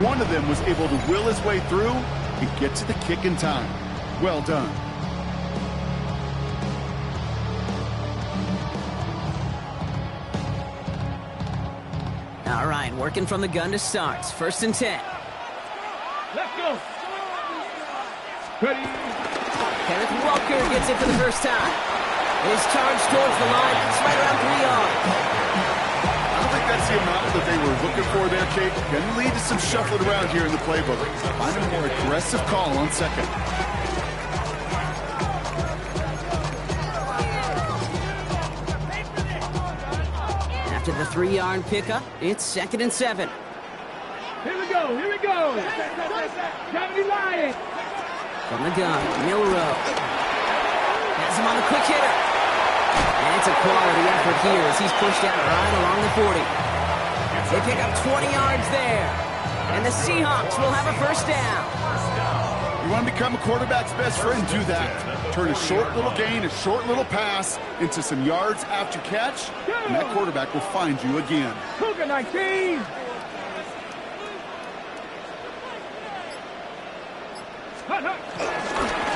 One of them was able to will his way through and get to the kick in time. Well done. All right, working from the gun to start. 1st and 10. Let's go. Ready. Kenneth Walker gets it for the first time. His charge towards the line. It's right around 3 yards. I don't think that's the amount that they were looking for there, Kate. Can lead to some shuffling around here in the playbook. Find a more aggressive call on 2nd. After the 3-yard pickup, it's 2nd and 7. Here we go. Here we go. Gravity Lion. From the gun, Milrow. Has him on the quick hitter. And it's a quality effort here as he's pushed out right along the 40. They pick up 20 yards there. And the Seahawks will have a 1st down. You want to become a quarterback's best friend? Do that. Turn a short little gain, a short little pass into some yards after catch, and that quarterback will find you again. Cougar 19.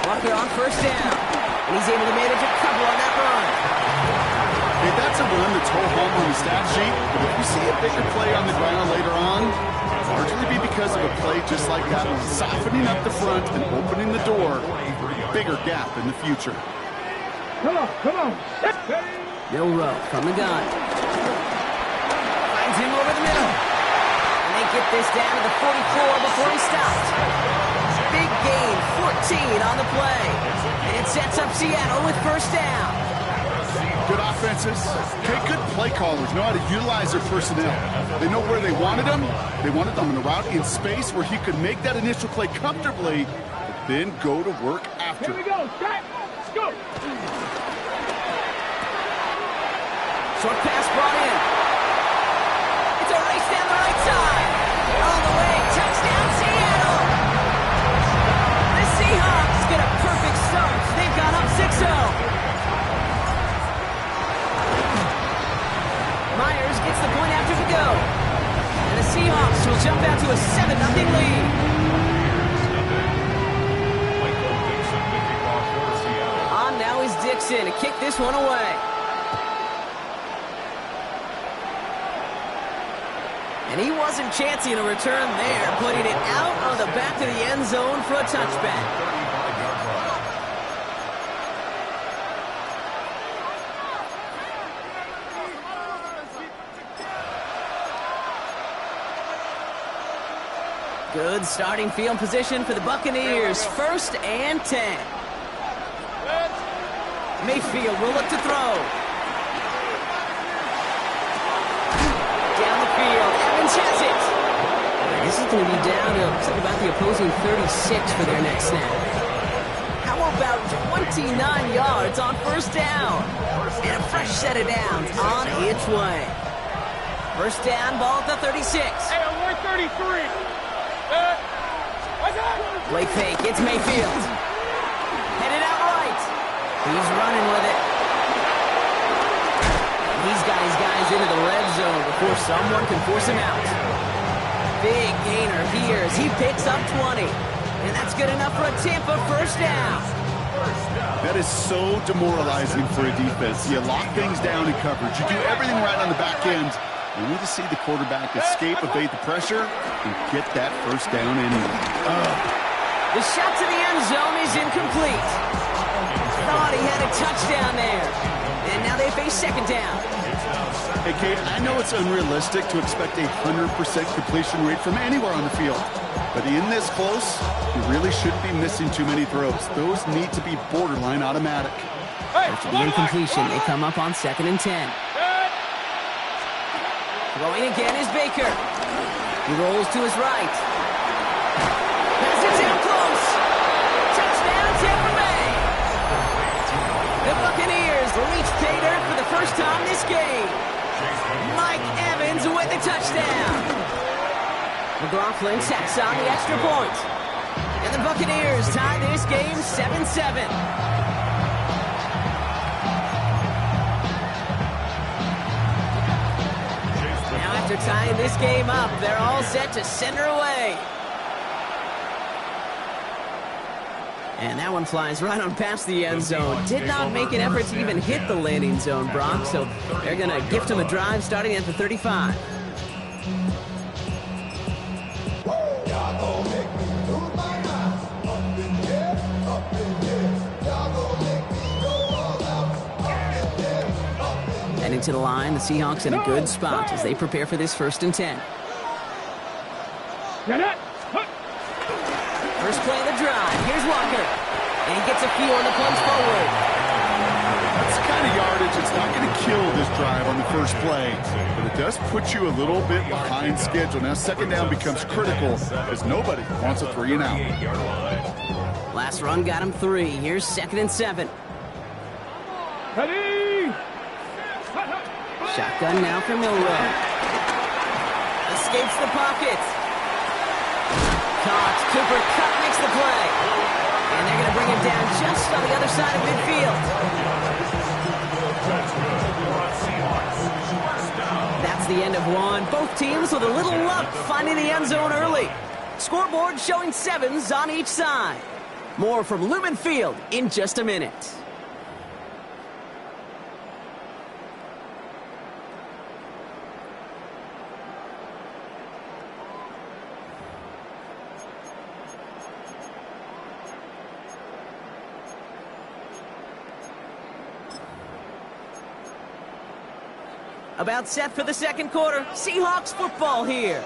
Walker on 1st down. And he's able to manage a couple on that run. Hey, that's a run that's ho-hum on the stat sheet, but if you see a bigger play on the ground later on, it'll largely be because of a play just like that one, softening up the front and opening the door for a bigger gap in the future. Come on, come on. Milrow from the gun. Finds him over the middle. And they get this down to the 44 before he stops. Big gain, 14 on the play. And it sets up Seattle with 1st down. Good offenses. Okay, good play callers know how to utilize their personnel. They know where they wanted them. They wanted them in a route in space where he could make that initial play comfortably, but then go to work after. Here we go. Shot. Let's go. Short pass brought in. It's a race down the right side. All the way. Touchdown, Seattle. The Seahawks get a perfect start. They've gone up 6-0. Myers gets the point after to go. And the Seahawks will jump out to a 7-0 lead. On now is Dixon to kick this one away. And he wasn't chancing a return there, putting it out on the back of the end zone for a touchback. Good starting field position for the Buccaneers. 1st and 10. Mayfield will look to throw. Down the field. Evans has it. This is going to be down to something about the opposing 36 for their next snap. How about 29 yards on 1st down? And a fresh set of downs on its way. 1st down, ball at the 36. Hey, I'm 133. Play fake, it's Mayfield. Headed out right. He's running with it. He's got his guys into the red zone before someone can force him out. Big gainer here as he picks up 20. And that's good enough for a Tampa 1st down. That is so demoralizing for a defense. You lock things down in coverage. You do everything right on the back end. You need to see the quarterback escape, evade the pressure, and get that 1st down anyway. The shot to the end zone is incomplete. Thought he had a touchdown there. And now they face 2nd down. Hey, Kate, I know it's unrealistic to expect a 100% completion rate from anywhere on the field. But in this close, you really shouldn't be missing too many throws. Those need to be borderline automatic. After the incompletion, they come up on 2nd and 10. Throwing again is Baker. He rolls to his right. Pass it down close. Touchdown, Tampa Bay. The Buccaneers reach pay dirt for the 1st time this game. Mike Evans with the touchdown. McLaughlin sacks on the extra point. And the Buccaneers tie this game 7-7. After tying this game up. They're all set to send her away. And that one flies right on past the end zone. Did not make an effort to even hit the landing zone, Brock. So they're going to gift him a drive starting at the 35. Heading to the line, the Seahawks in a good spot as they prepare for this 1st and 10. First play of the drive. Here's Walker. And he gets a few on the punch forward. That's the kind of yardage that's not going to kill this drive on the first play. But it does put you a little bit behind schedule. Now 2nd down becomes critical as nobody wants a 3 and out. Last run got him 3. Here's 2nd and 7. Ready? Shotgun now for Milrow. Escapes the pocket. Caught. Cooper Kupp makes the play. And they're going to bring him down just on the other side of midfield. That's the end of one. Both teams with a little luck finding the end zone early. Scoreboard showing 7s on each side. More from Lumen Field in just a minute. About set for the 2nd quarter. Seahawks football here.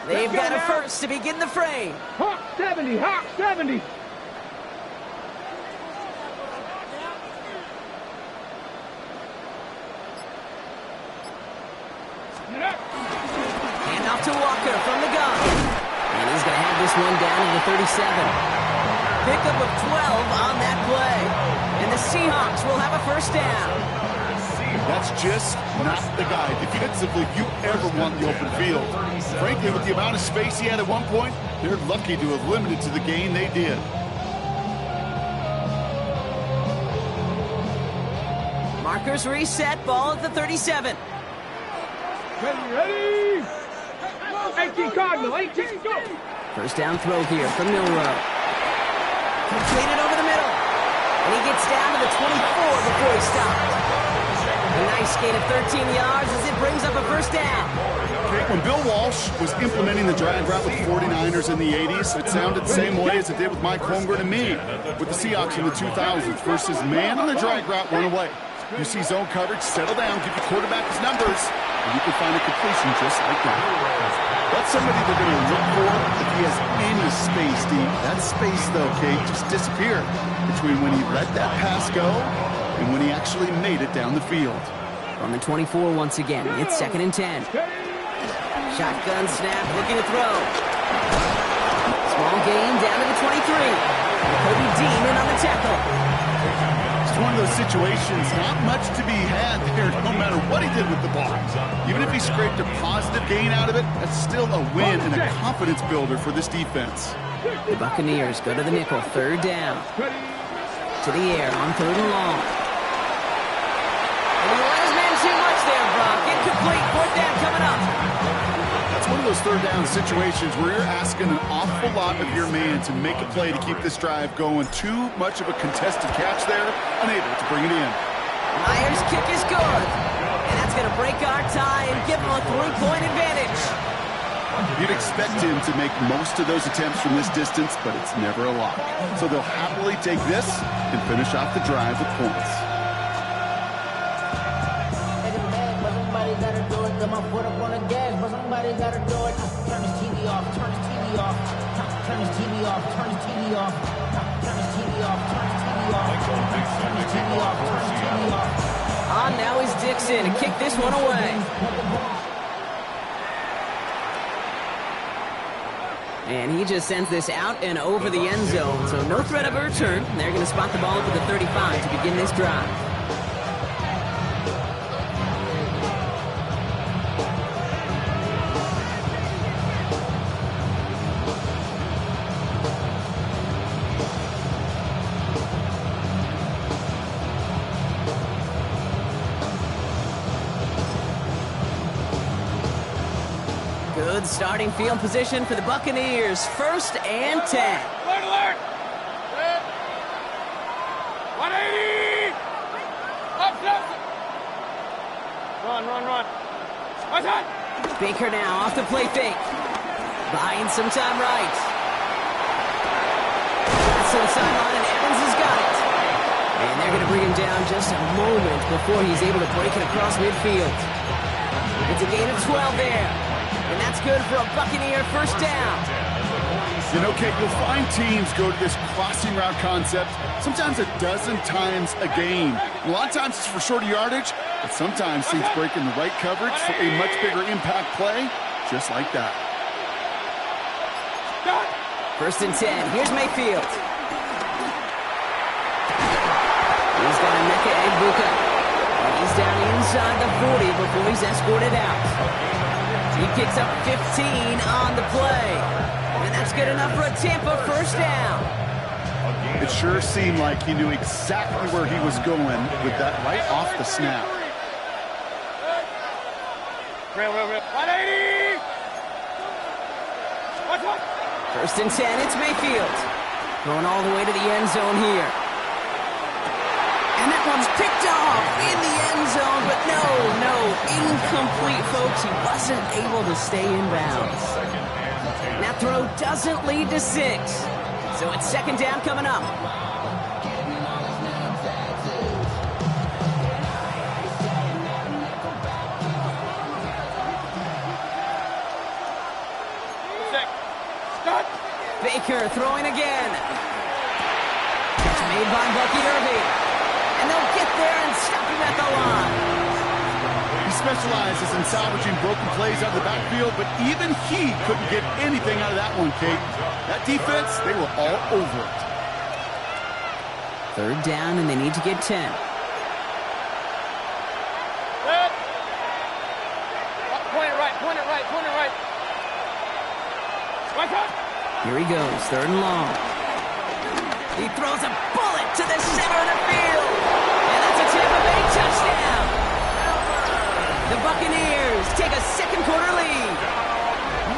They've got a first to begin the frame. Hawk 70, Hawk 70. Hand off to Walker from the gun. And he's going to have this one down to the 37. Pickup of 12 on that play. And the Seahawks will have a 1st down. That's just not the guy defensively you ever want in the open field. Frankly, with the amount of space he had at one point, they're lucky to have limited to the gain they did. Markers reset, ball at the 37. Ready? 18 Cardinal, 18, go! 1st down throw here from Milrow. Completed over the middle. And he gets down to the 24 before he stopped. A nice gain of 13 yards as it brings up a 1st down. Okay, when Bill Walsh was implementing the drag route with 49ers in the 80s, it sounded the same way as it did with Mike Holmgren and me with the Seahawks in the 2000s versus man on the drag route, one away. You see zone coverage, settle down, give your quarterback his numbers, and you can find a completion just like that. That's somebody they're going to look for if he has any space deep. That space, though, Kate, just disappeared between when he let that pass go and when he actually made it down the field. On the 24 once again, it's 2nd and 10. Shotgun snap, looking to throw. Small gain down to the 23. Kobe Dean in on the tackle. It's one of those situations, not much to be had there no matter what he did with the ball. Even if he scraped a positive gain out of it, that's still a win and a confidence builder for this defense. The Buccaneers go to the nickel, 3rd down. To the air on 3rd and long. And he let his man too much there, Brock. Incomplete, 4th down coming up. That's one of those 3rd down situations where you're asking an awful lot of your man to make a play to keep this drive going. Too much of a contested catch there, unable to bring it in. Myers' kick is good. And that's going to break our tie and give him a 3-point advantage. You'd expect him to make most of those attempts from this distance, but it's never a lock. So they'll happily take this and finish off the drive with points. On now is Dixon to kick this one away. And he just sends this out and over the end zone. So no threat of a return. They're going to spot the ball up at the 35 to begin this drive. Good starting field position for the Buccaneers. 1st and 10. Alert, alert! 180! Up, up! Run. What's that? Baker now off the play fake. Buying some time right. Pass to the sideline, and Evans has got it. And they're going to bring him down just a moment before he's able to break it across midfield. It's a gain of 12 there. And that's good for a Buccaneer 1st down. You know, Kate, you'll find teams go to this crossing route concept sometimes a dozen times a game. A lot of times it's for shorter yardage, but sometimes teams break in the right coverage for a much bigger impact play, just like that. 1st and 10. Here's Mayfield. He's got Emeka Egbuka. He's down inside the 40 before he's escorted out. He picks up 15 on the play. And that's good enough for a Tampa 1st down. It sure seemed like he knew exactly where he was going with that right off the snap. Real. 180! What? 1st and 10, it's Mayfield. Going all the way to the end zone here. And that one's picked off in the end zone, but no, incomplete, folks. He wasn't able to stay in bounds. And that throw doesn't lead to 6. So it's 2nd down coming up. Baker throwing again. Catch made by Bucky Irving. And they'll get there and stop him at the line. He specializes in salvaging broken plays out of the backfield, but even he couldn't get anything out of that one, Kate. That defense, they were all over it. 3rd down, and they need to get 10. Point it right. Right on. Here he goes, 3rd and long. He throws a bullet to the center of the field. And that's a Tampa Bay touchdown. The Buccaneers take a 2nd quarter lead.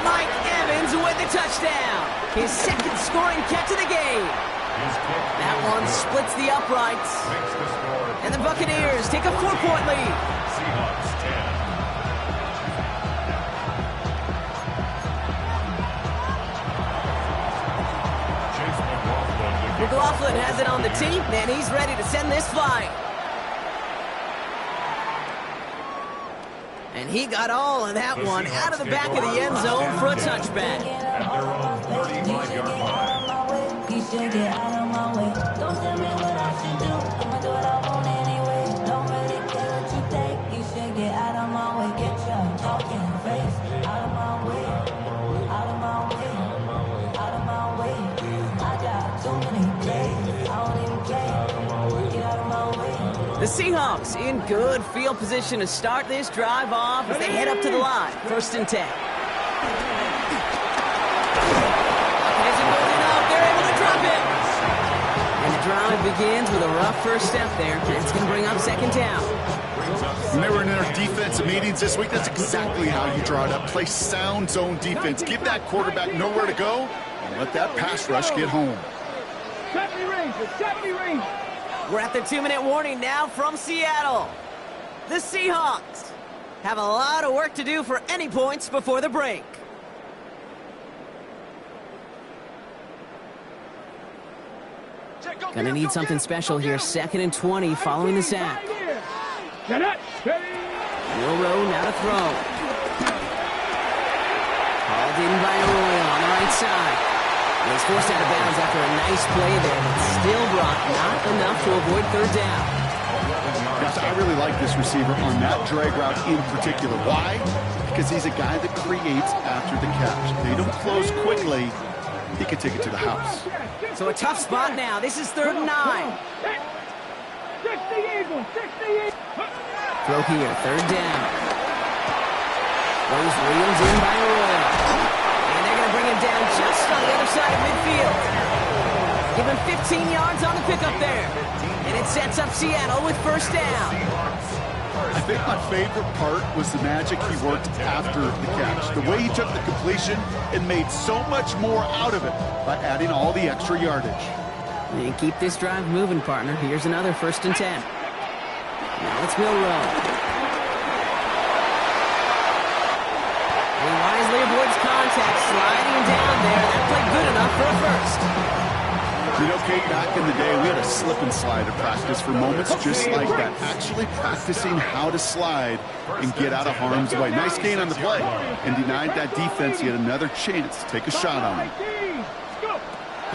Mike Evans with the touchdown. His 2nd scoring catch of the game. That one splits the uprights. And the Buccaneers take a 4-point lead. McLaughlin has it on the team, and he's ready to send this flying. And he got all of that one out of the back of the end zone for a touchback. The Seahawks in good field position to start this drive off as they head up to the line. 1st and 10. Isn't good enough. They're able to drop it. And the drive begins with a rough 1st step there. That's going to bring up 2nd down. When they were in their defensive meetings this week, that's exactly how you draw it up. Play sound zone defense. Give that quarterback nowhere to go and let that pass rush get home. 70 range. We're at the 2-minute warning now from Seattle. The Seahawks have a lot of work to do for any points before the break. Gonna need something special here. 2nd and 20 following the sack. Milrow now to throw. Called in by Arroyo on the right side. And he's forced out of bounds after a nice play there, but still brought not enough to avoid 3rd down. Gosh, I really like this receiver on that drag route in particular. Why? Because he's a guy that creates after the catch. They don't close quickly. He can take it to the house. So a tough spot now. This is 3rd and 9. 60 Throw here, 3rd down. Throws Williams in by Arroyo. And they're going to bring him down just on the other side of midfield. Give him 15 yards on the pickup there. And it sets up Seattle with 1st down. I think my favorite part was the magic he worked after the catch. The way he took the completion and made so much more out of it by adding all the extra yardage. And keep this drive moving, partner. Here's another 1st and 10. Now it's Milrow. He wisely avoids contact, sliding down there. That played good enough for a first. You know, Kate, back in the day, we had a slip and slide at practice for moments just like that. Actually practicing how to slide and get out of harm's way. Nice gain on the play, and denied that defense yet another chance to take a shot on him.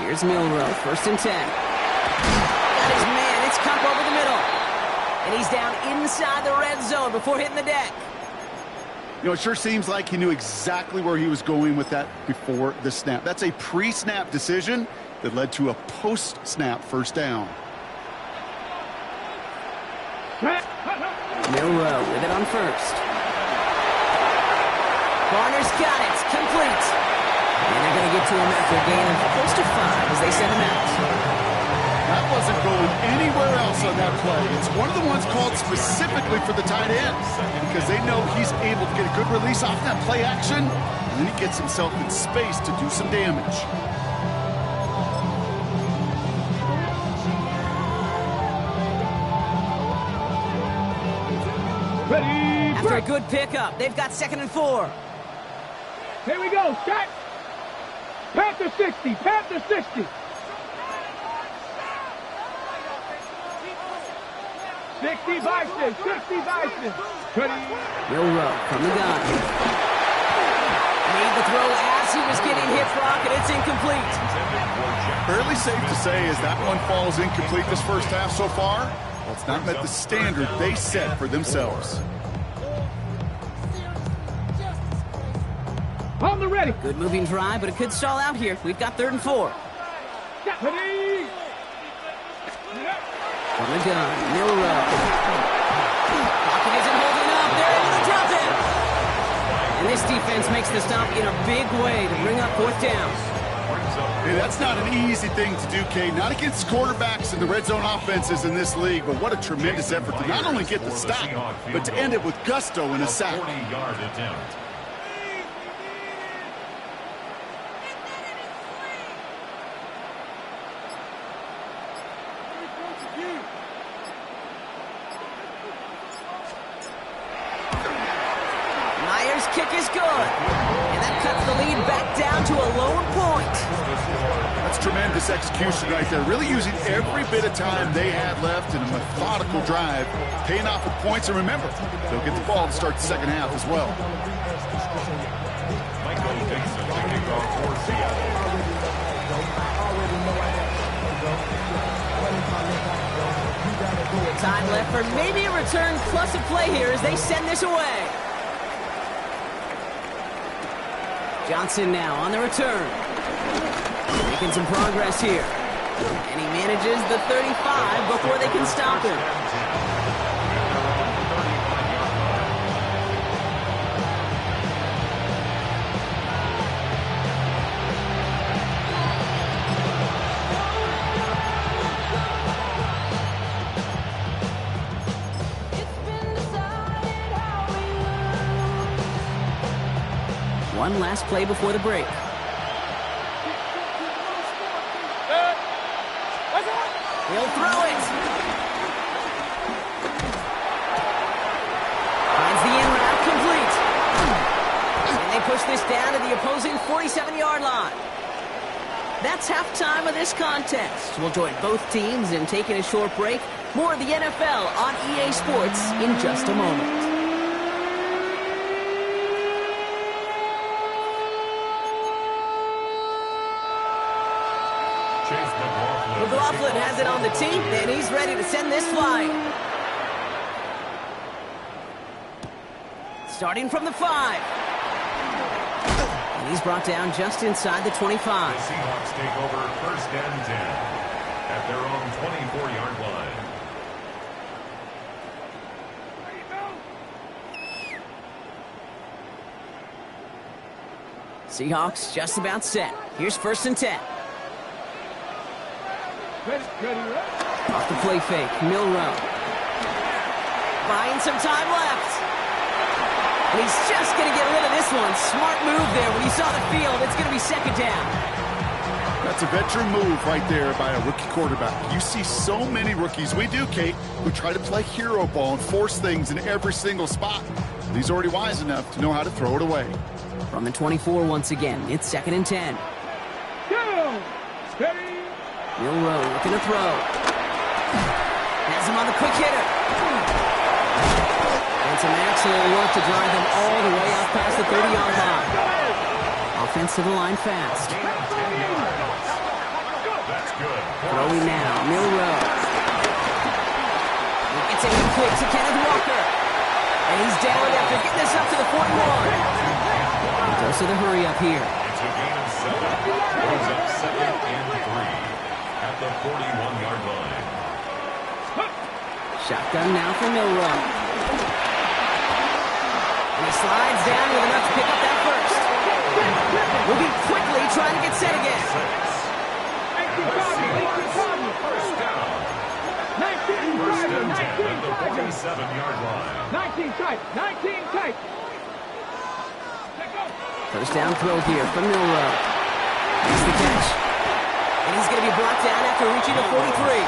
Here's Milrow, 1st and 10. Got his man, it's Cup over the middle. And he's down inside the red zone before hitting the deck. You know, it sure seems like he knew exactly where he was going with that before the snap. That's a pre-snap decision that led to a post-snap 1st down. Milrow with it on 1st. Barner's got it, complete. And they're going to get to him after a gain of close to 5 as they send him out. That wasn't going anywhere else on that play. It's one of the ones called specifically for the tight end because they know he's able to get a good release off that play action, and then he gets himself in space to do some damage. Ready, After a good pickup, they've got 2nd and 4. here we go, Scott. Panther 60, Panther 60. 60 Bison, 60 Bison. Ready. Milrow from the gun. Made the throw as he was getting hit, Brock, and it's incomplete. Fairly safe to say as that one falls incomplete this 1st half so far. Well, it's not met the standard they set for themselves. On the ready. Good moving drive, but it could stall out here. We've got 3rd and 4. Ready. From the gun, Milrow. Pocket isn't holding up. They're able to drop him. And this defense makes the stop in a big way to bring up 4th down. Hey, that's not an easy thing to do, Kate. Not against quarterbacks in the red zone offenses in this league, but what a tremendous effort to not only get the stop, but to end it with gusto in a sack. 40-yard attempt. Myers' kick is good. And that cuts the lead back down to a lone point. That's tremendous execution right there. Really using every bit of time they had left in a methodical drive, paying off with points. And remember, they'll get the ball to start the 2nd half as well. Michael Dixon to kick off for Seattle. Time left for maybe a return plus a play here as they send this away. Johnson now on the return. Making some progress here. And he manages the 35 before they can stop him. One last play before the break. He'll throw it. Finds the in route complete. And they push this down to the opposing 47-yard line. That's halftime of this contest. We'll join both teams in taking a short break. More of the NFL on EA Sports in just a moment. McLaughlin has it on the tee, and he's ready to send this flying. Starting from the 5. And he's brought down just inside the 25. The Seahawks take over 1st and 10 at their own 24-yard line. Seahawks just about set. Here's 1st and 10. Off the play fake, Milrow. Buying some time left. And he's just going to get rid of this one. Smart move there. When he saw the field, it's going to be second down. That's a veteran move right there by a rookie quarterback. You see so many rookies, we do, Kate, who try to play hero ball and force things in every single spot. But he's already wise enough to know how to throw it away. From the 24 once again, it's 2nd and 10. Go! Steady! Milroe looking to throw. Has him on the quick hitter. And some excellent work to drive them all the way out past the 30-yard line. Offense to the line fast. That's good. Throwing now, Milroe. It's in quick to Kenneth Walker. And he's down after getting this up to the 41. He goes to the hurry up here. It's a gain of 7. Brings up 2nd and 3 at the 41-yard line. Shotgun now for Milroe. And he slides down with enough to pick up that first. Moving quickly, trying to get set again. First down. 19 First and 10 at the 19 47-yard line. 19 tight, 19 tight. First down throw here from Milroe. Makes the catch. And he's going to be brought down after reaching the 43.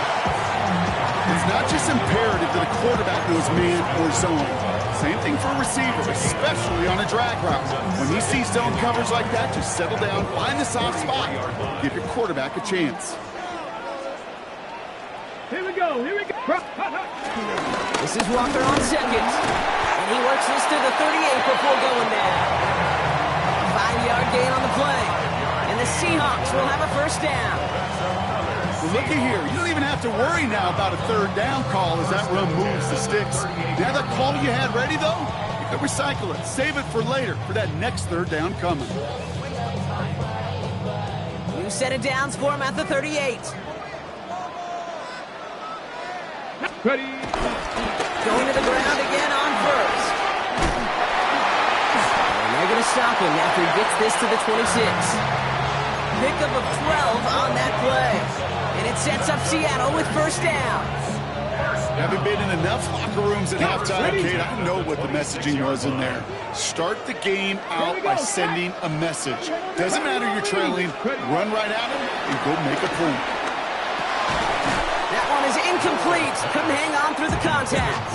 It's not just imperative that a quarterback knows man or zone. Same thing for a receiver, especially on a drag route. When you see zone coverage like that, just settle down, find the soft spot, give your quarterback a chance. Here we go, here we go. This is Walker on second. And he works this to the 38 before going down. A 5-yard gain on the play. And the Seahawks will have a first down. Well, looky here. You don't even have to worry now about a third down call as that run moves the sticks. You have that call you had ready, though? You can recycle it. Save it for later for that next third down coming. New set of downs for him at the 38. Ready. Going to the ground again on first. And they're going to stop him after he gets this to the 26. Pickup of 12 on that play. And it sets up Seattle with first down. Having been in enough locker rooms at halftime, Kate, I know what the messaging was in there. Start the game out by sending a message. Doesn't matter you're trailing, run right at him and go make a point. That one is incomplete. Couldn't hang on through the contact.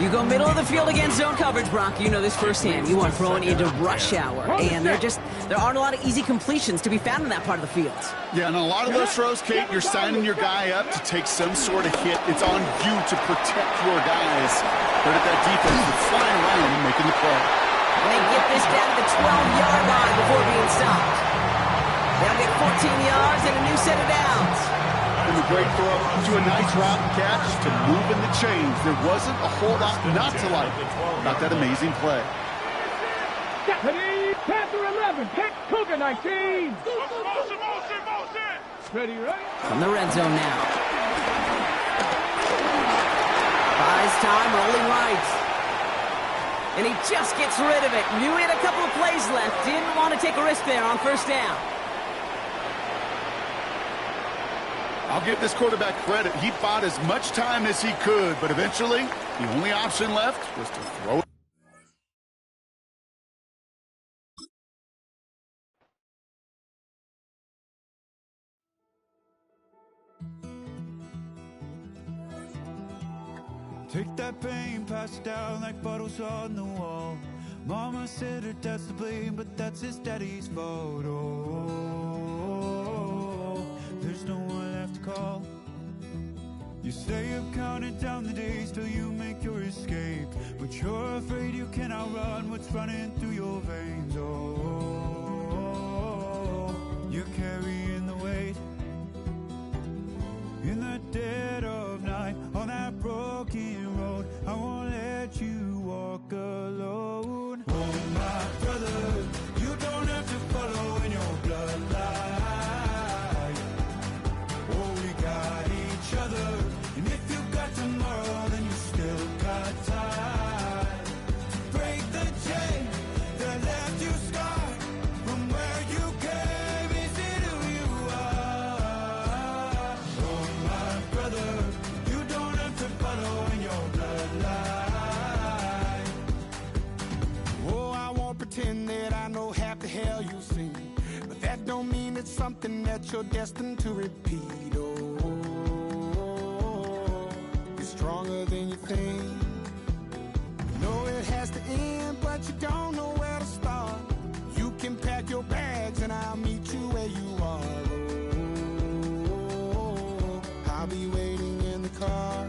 You go middle of the field against zone coverage, Brock. You know this firsthand. You are throwing into rush hour. And there aren't a lot of easy completions to be found in that part of the field. Yeah, and a lot of those throws, Kate, you're signing your guy up to take some sort of hit. It's on you to protect your guys. But at that defense, they're flying around and making the play. And they get this down to the 12-yard line before being stopped. They'll get 14 yards and a new set of downs. From a great throw to a nice route and catch to moving the chains. There wasn't a whole lot not to like about that amazing play. Panther 11, Cougar 19. Ready, right? From the red zone now. Buys time, rolling right. And he just gets rid of it. Knew he had a couple of plays left. Didn't want to take a risk there on first down. I'll give this quarterback credit. He bought as much time as he could, but eventually, the only option left was to throw it. Take that pain, pass it down like bottles on the wall. Mama said her dad's to blame, but that's his daddy's fault. Oh, there's no one left to call. You stay up counting down the days till you make your escape, but you're afraid you can outrun what's running through your veins. Oh, you're carrying the weight in the dead of night on that broken road. I won't let you walk alone. Oh, my brother, you don't have to follow in your bloodline. Oh, we got each other, and if you got tomorrow, then you still got time. Break the chain that left you scarred from where you came. Is it who you something that you're destined to repeat. Oh, you're stronger than you think. Know it has to end, but you don't know where to start. You can pack your bags and I'll meet you where you are. Oh, I'll be waiting in the car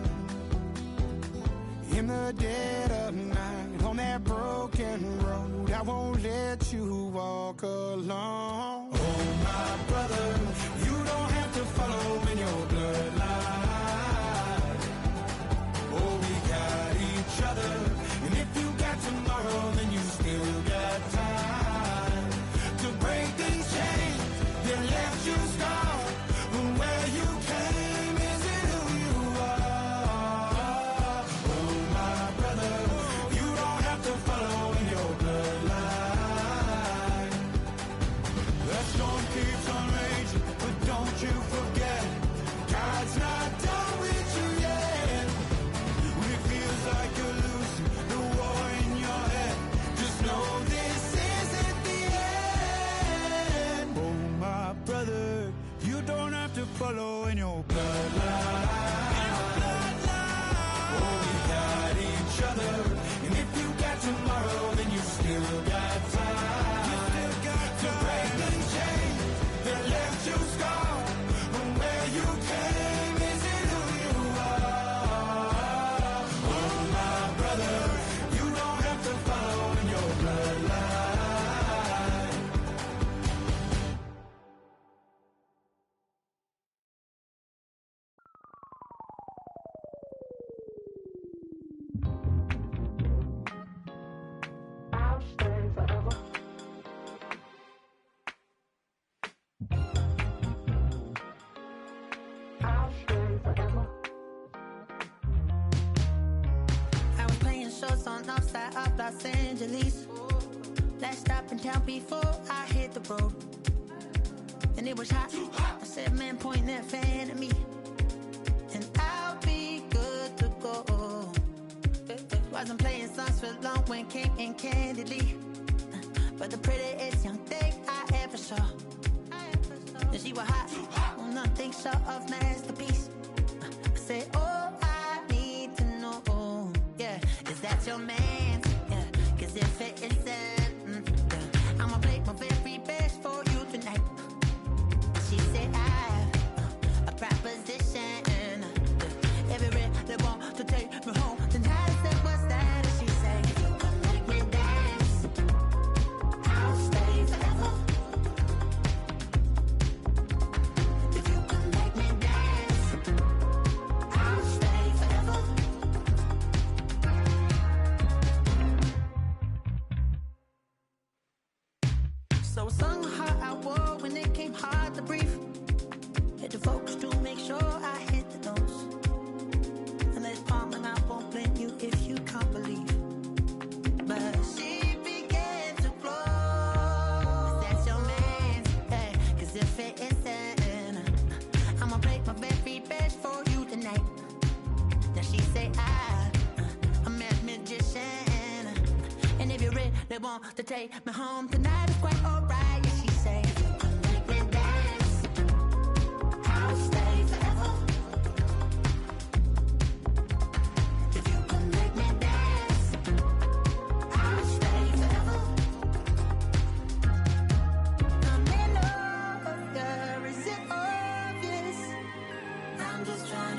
in the dead of night on that broken road. I won't let you walk alone. Oh, my brother, you don't have to follow in your bloodline. Oh, we got each other. And if you got tomorrow, then you still got time to break these chains that left you scarred. But where you came isn't who you are. Oh, my brother, you don't have to follow in your bloodline. The storm keeps on raging, but don't you forget, God's not done with you yet. When it feels like you're losing the war in your head, just know this isn't the end. Oh, my brother, you don't have to follow in your bloodline. Oh, we got each other. And if you got tomorrow, then you still got time. You still got to break the chain that left you scarred. But where you came isn't who you are. Oh, my brother, you don't have to follow in your bloodline. I'll stay forever. I'll stay forever. I was playing shows on outside of Los Angeles. Last stop in town before I hit the road. And it was hot. I said, man, point that fan at me. And I'll be good to go. Wasn't playing songs for long when came in candidly. But the prettiest young thing I ever saw. And she was hot. Well, nothing short of masterpiece. I said, oh, I need to know. Yeah, is that your man? Yeah, cause if it isn't, yeah, I'ma play my very best for you tonight. She said, I have a proposition. Every really want to take me home tonight. I said, what's that? And she said, if you can make me dance, I'll stay forever. If you can make me dance, I'll stay forever. So I sung her heart I wore when it came hard to breathe. Had to focus to make sure I hit the notes. And there's palm and I won't blame you if you can't believe. But she began to flow. That's your man, hey, cause if it isn't, I'ma play my very best for you tonight. Now she say I'm a magician. And if you really want to take me home tonight, it's quite alright. Yeah, she say, if you can make me dance, I'll stay forever. If you can make me dance, I'll stay forever. I'm in love, girl, is it obvious? I'm just trying